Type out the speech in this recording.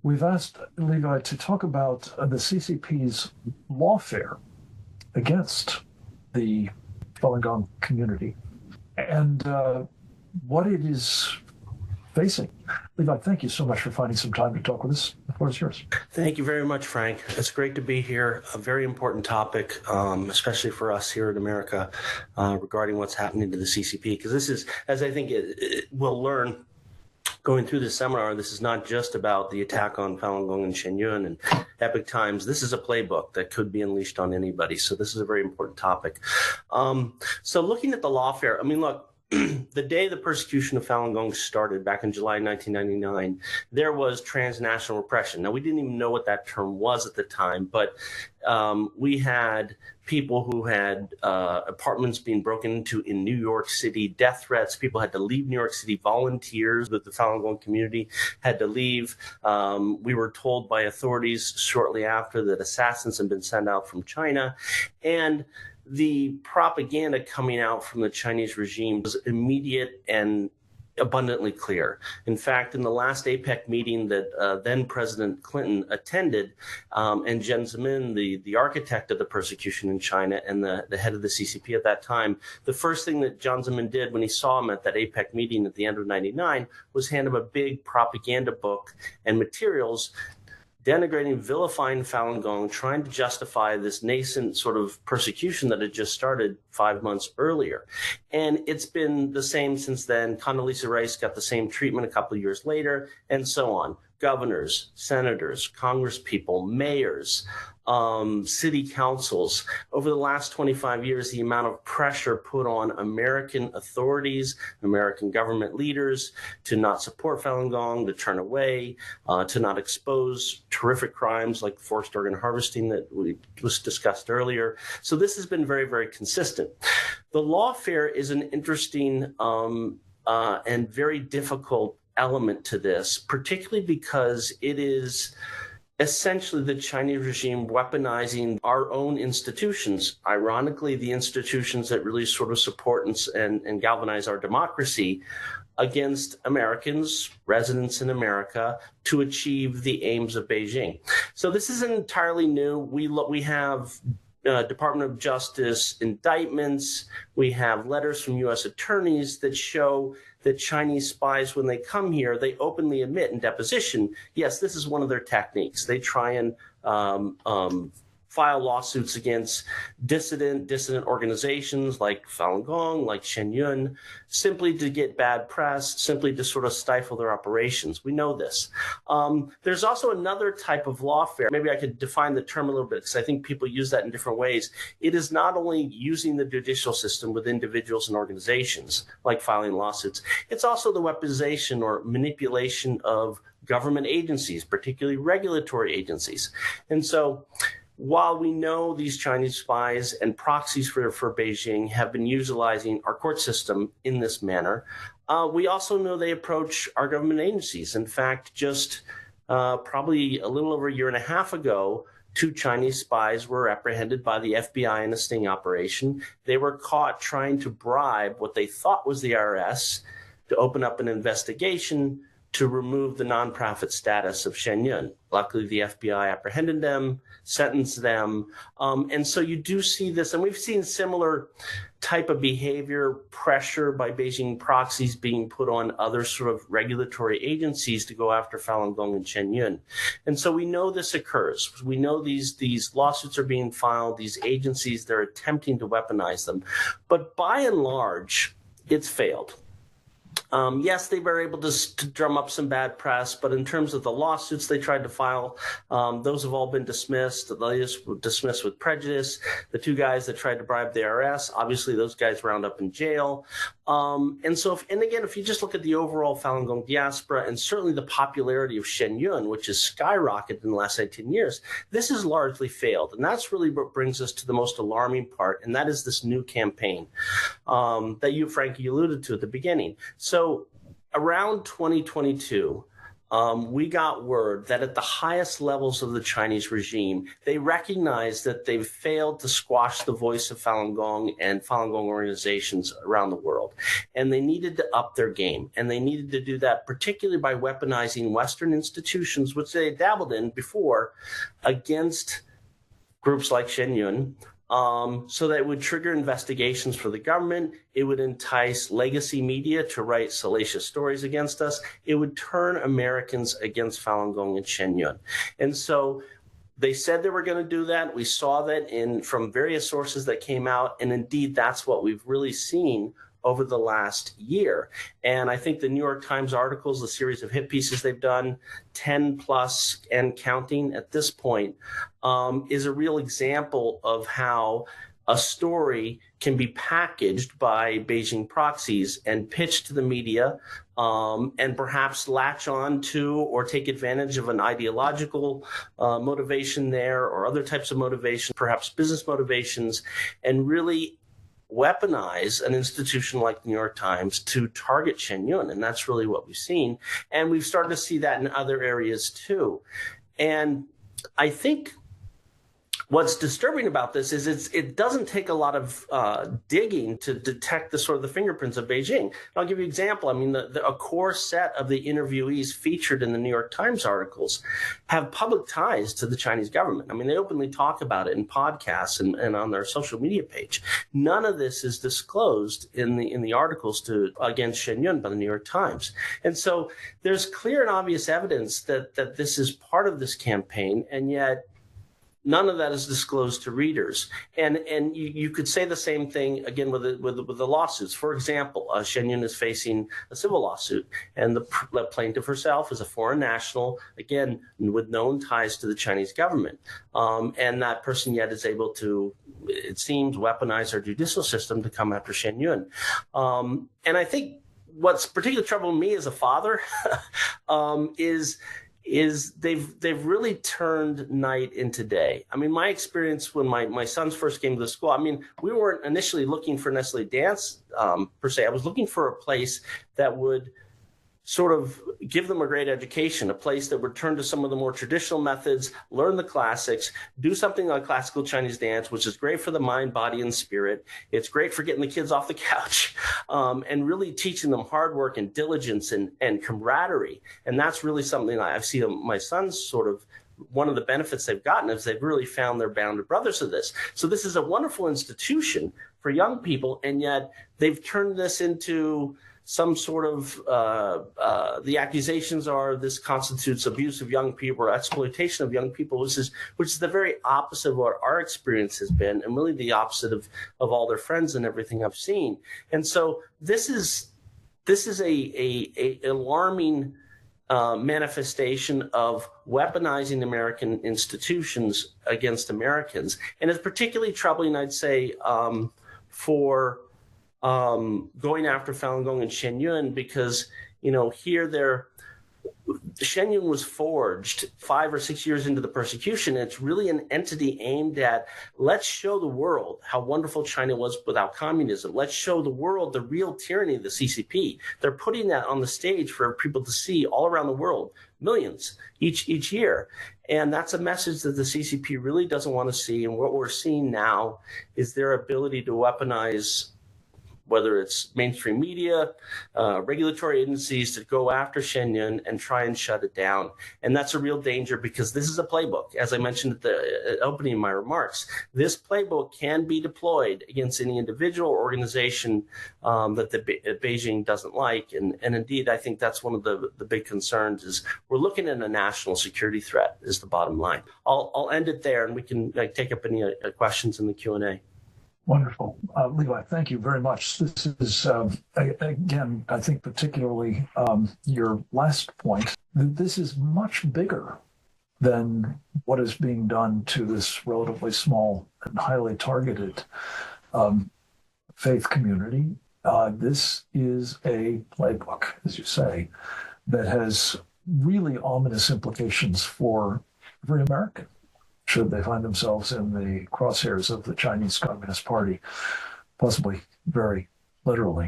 we've asked Levi to talk about the CCP's lawfare against the Falun Gong community and what it is facing. Levi, thank you so much for finding some time to talk with us. The floor is yours. Thank you very much, Frank. It's great to be here. A very important topic, especially for us here in America, regarding what's happening to the CCP, because this is, as I think we'll learn going through this seminar, this is not just about the attack on Falun Gong and Shen and epic times. This is a playbook that could be unleashed on anybody. So this is a very important topic. So looking at the lawfare, I mean, look, the day the persecution of Falun Gong started back in July 1999, there was transnational repression. Now, we didn't even know what that term was at the time, but we had people who had apartments being broken into in New York City, death threats. People had to leave New York City. Volunteers with the Falun Gong community had to leave. We were told by authorities shortly after that assassins had been sent out from China. And the propaganda coming out from the Chinese regime was immediate and abundantly clear. In fact, in the last APEC meeting that then President Clinton attended, and Jiang Zemin, the architect of the persecution in China and the head of the CCP at that time, the first thing that Jiang Zemin did when he saw him at that APEC meeting at the end of '99 was hand him a big propaganda book and materials denigrating, vilifying Falun Gong, trying to justify this nascent sort of persecution that had just started 5 months earlier. And it's been the same since then. Condoleezza Rice got the same treatment a couple of years later, and so on. Governors, senators, congresspeople, mayors, city councils. Over the last 25 years, the amount of pressure put on American authorities, American government leaders to not support Falun Gong, to turn away, to not expose terrific crimes like forced organ harvesting that was discussed earlier. So this has been very, very consistent. The lawfare is an interesting and very difficult element to this, particularly because it is essentially the Chinese regime weaponizing our own institutions. Ironically, the institutions that really sort of support and galvanize our democracy against Americans, residents in America, to achieve the aims of Beijing. So this isn't entirely new. We have Department of Justice indictments. We have letters from U.S. attorneys that show that Chinese spies, when they come here, they openly admit in deposition, yes, this is one of their techniques. They try and file lawsuits against dissident organizations like Falun Gong, like Shen Yun, simply to get bad press, simply to sort of stifle their operations. We know this. There's also another type of lawfare. Maybe I could define the term a little bit because I think people use that in different ways. It is not only using the judicial system with individuals and organizations, like filing lawsuits. It's also the weaponization or manipulation of government agencies, particularly regulatory agencies. And so while we know these Chinese spies and proxies for Beijing have been utilizing our court system in this manner, we also know they approach our government agencies. In fact, just probably a little over a year and a half ago, 2 Chinese spies were apprehended by the FBI in a sting operation. They were caught trying to bribe what they thought was the IRS to open up an investigation to remove the nonprofit status of Shen Yun. Luckily, the FBI apprehended them, sentenced them. And so you do see this, and we've seen similar type of behavior, pressure by Beijing proxies being put on other sort of regulatory agencies to go after Falun Gong and Shen Yun. And so we know this occurs. We know these lawsuits are being filed, these agencies, they're attempting to weaponize them. But by and large, it's failed. Yes, they were able to drum up some bad press, but in terms of the lawsuits they tried to file, those have all been dismissed. The latest were dismissed with prejudice. The 2 guys that tried to bribe the IRS, obviously those guys wound up in jail. And so, if you just look at the overall Falun Gong diaspora and certainly the popularity of Shen Yun, which has skyrocketed in the last 18 years, this has largely failed. And that's really what brings us to the most alarming part, and that is this new campaign that you, Frankie, alluded to at the beginning. So around 2022, we got word that at the highest levels of the Chinese regime, they recognize that they've failed to squash the voice of Falun Gong and Falun Gong organizations around the world. And they needed to up their game. And they needed to do that particularly by weaponizing Western institutions, which they had dabbled in before, against groups like Shen so that it would trigger investigations for the government. It would entice legacy media to write salacious stories against us. It would turn Americans against Falun Gong and Shen Yun. And so they said they were going to do that. We saw that from various sources that came out. And indeed, that's what we've really seen over the last year. And I think the New York Times articles, the series of hit pieces they've done, 10 plus and counting at this point, is a real example of how a story can be packaged by Beijing proxies and pitched to the media, and perhaps latch on to or take advantage of an ideological motivation there, or other types of motivation, perhaps business motivations, and really weaponize an institution like the New York Times to target Shen Yun. And that's really what we've seen. And we've started to see that in other areas too. And I think what's disturbing about this is it doesn't take a lot of digging to detect the sort of the fingerprints of Beijing. And I'll give you an example. I mean, a core set of the interviewees featured in the New York Times articles have public ties to the Chinese government. I mean, they openly talk about it in podcasts and on their social media page. None of this is disclosed in the articles against Shen Yun by the New York Times. And so there's clear and obvious evidence that this is part of this campaign, and yet none of that is disclosed to readers. And you could say the same thing again with the lawsuits. For example, Shen Yun is facing a civil lawsuit, and the plaintiff herself is a foreign national, again, with known ties to the Chinese government. And that person yet is able to, it seems, weaponize our judicial system to come after Shen Yun. And I think what's particularly troubling me as a father is they've really turned night into day. I mean, my experience when my sons first came to the school, I mean, we weren't initially looking for necessarily dance per se. I was looking for a place that would sort of give them a great education, a place that would turn to some of the more traditional methods, learn the classics, do something like classical Chinese dance, which is great for the mind, body, and spirit. It's great for getting the kids off the couch, and really teaching them hard work and diligence and camaraderie. And that's really something I've seen my sons sort of, one of the benefits they've gotten is they've really found their band of brothers of this. So this is a wonderful institution for young people, and yet they've turned this into some sort of, the accusations are this constitutes abuse of young people or exploitation of young people, which is the very opposite of what our experience has been, and really the opposite of all their friends and everything I've seen. And so this is a alarming manifestation of weaponizing American institutions against Americans. And it's particularly troubling, I'd say, for going after Falun Gong and Shen Yun, because, here Shen Yun was forged 5 or 6 years into the persecution. It's really an entity aimed at, let's show the world how wonderful China was without communism. Let's show the world the real tyranny of the CCP. They're putting that on the stage for people to see all around the world, millions each year. And that's a message that the CCP really doesn't want to see. And what we're seeing now is their ability to weaponize, whether it's mainstream media, regulatory agencies, to go after Shen Yun and try and shut it down. And that's a real danger, because this is a playbook. As I mentioned at the opening of my remarks, this playbook can be deployed against any individual or organization that Beijing doesn't like. And indeed, I think that's one of the big concerns, is we're looking at a national security threat is the bottom line. I'll end it there, and we can take up any questions in the Q&A. Wonderful. Levi, thank you very much. This is, again, I think particularly your last point. This is much bigger than what is being done to this relatively small and highly targeted faith community. This is a playbook, as you say, that has really ominous implications for every American, should they find themselves in the crosshairs of the Chinese Communist Party, possibly very literally.